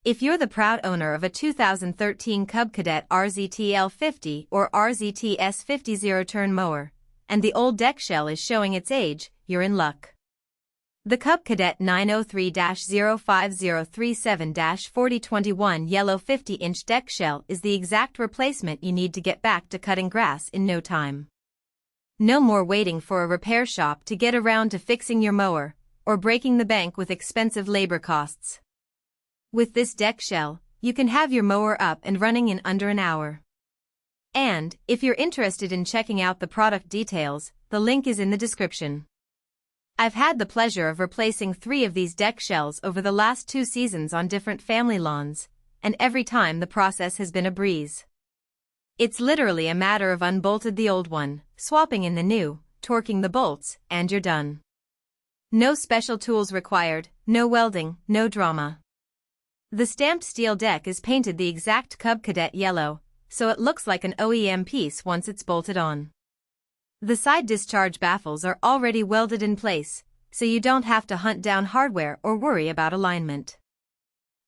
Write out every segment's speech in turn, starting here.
If you're the proud owner of a 2013 Cub Cadet RZT L50 or RZT S50 zero-turn mower, and the old deck shell is showing its age, you're in luck. The Cub Cadet 903-05037-4021 yellow 50-inch deck shell is the exact replacement you need to get back to cutting grass in no time. No more waiting for a repair shop to get around to fixing your mower, or breaking the bank with expensive labor costs. With this deck shell, you can have your mower up and running in under an hour. And, if you're interested in checking out the product details, the link is in the description. I've had the pleasure of replacing 3 of these deck shells over the last 2 seasons on different family lawns, and every time the process has been a breeze. It's literally a matter of unbolted the old one, swapping in the new, torquing the bolts, and you're done. No special tools required, no welding, no drama. The stamped steel deck is painted the exact Cub Cadet yellow, so it looks like an OEM piece once it's bolted on. The side discharge baffles are already welded in place, so you don't have to hunt down hardware or worry about alignment.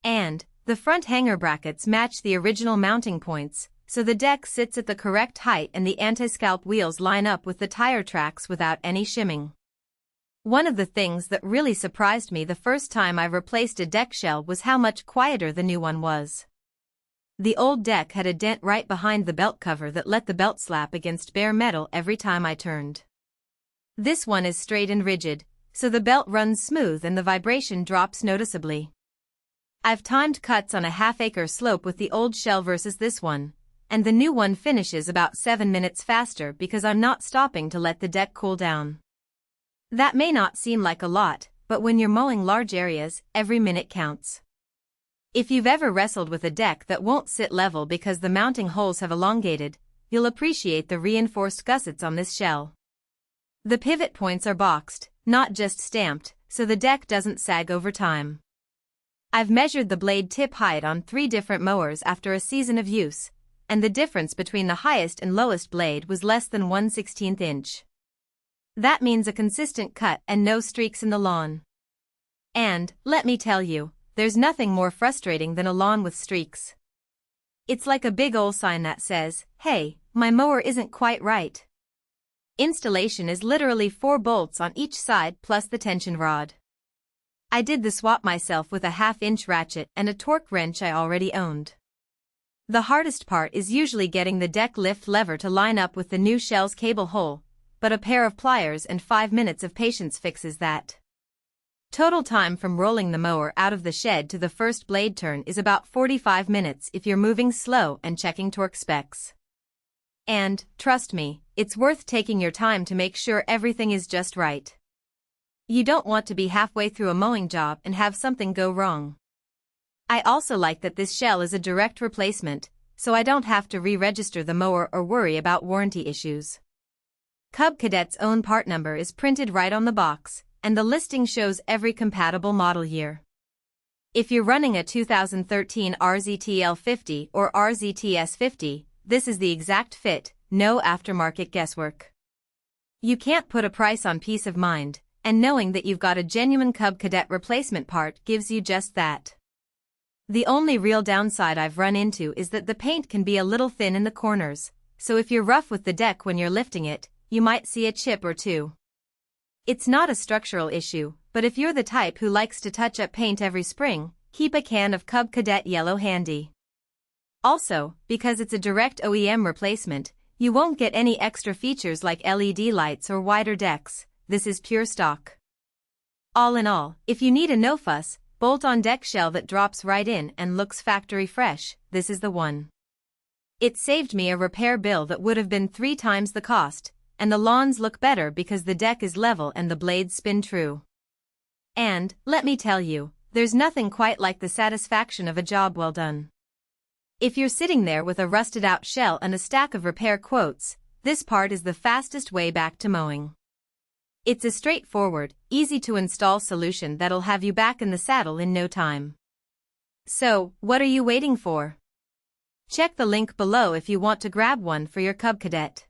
And, the front hanger brackets match the original mounting points, so the deck sits at the correct height and the anti-scalp wheels line up with the tire tracks without any shimming. One of the things that really surprised me the first time I replaced a deck shell was how much quieter the new one was. The old deck had a dent right behind the belt cover that let the belt slap against bare metal every time I turned. This one is straight and rigid, so the belt runs smooth and the vibration drops noticeably. I've timed cuts on a half-acre slope with the old shell versus this one, and the new one finishes about 7 minutes faster because I'm not stopping to let the deck cool down. That may not seem like a lot, but when you're mowing large areas, every minute counts. If you've ever wrestled with a deck that won't sit level because the mounting holes have elongated, you'll appreciate the reinforced gussets on this shell. The pivot points are boxed, not just stamped, so the deck doesn't sag over time. I've measured the blade tip height on 3 different mowers after a season of use, and the difference between the highest and lowest blade was less than 1/16 inch. That means a consistent cut and no streaks in the lawn. And, let me tell you, there's nothing more frustrating than a lawn with streaks. It's like a big ol' sign that says, "Hey, my mower isn't quite right." Installation is literally 4 bolts on each side plus the tension rod. I did the swap myself with a 1/2-inch ratchet and a torque wrench I already owned. The hardest part is usually getting the deck lift lever to line up with the new shell's cable hole, but a pair of pliers and 5 minutes of patience fixes that. Total time from rolling the mower out of the shed to the first blade turn is about 45 minutes if you're moving slow and checking torque specs. And, trust me, it's worth taking your time to make sure everything is just right. You don't want to be halfway through a mowing job and have something go wrong. I also like that this shell is a direct replacement, so I don't have to re-register the mower or worry about warranty issues. Cub Cadet's own part number is printed right on the box, and the listing shows every compatible model year. If you're running a 2013 RZT L50 or RZT S50, this is the exact fit, no aftermarket guesswork. You can't put a price on peace of mind, and knowing that you've got a genuine Cub Cadet replacement part gives you just that. The only real downside I've run into is that the paint can be a little thin in the corners, so if you're rough with the deck when you're lifting it, you might see a chip or 2. It's not a structural issue, but if you're the type who likes to touch up paint every spring, keep a can of Cub Cadet Yellow handy. Also, because it's a direct OEM replacement, you won't get any extra features like LED lights or wider decks. This is pure stock. All in all, if you need a no-fuss, bolt-on deck shell that drops right in and looks factory fresh, this is the one. It saved me a repair bill that would have been 3 times the cost, and the lawns look better because the deck is level and the blades spin true. And, let me tell you, there's nothing quite like the satisfaction of a job well done. If you're sitting there with a rusted-out shell and a stack of repair quotes, this part is the fastest way back to mowing. It's a straightforward, easy-to-install solution that'll have you back in the saddle in no time. So, what are you waiting for? Check the link below if you want to grab one for your Cub Cadet.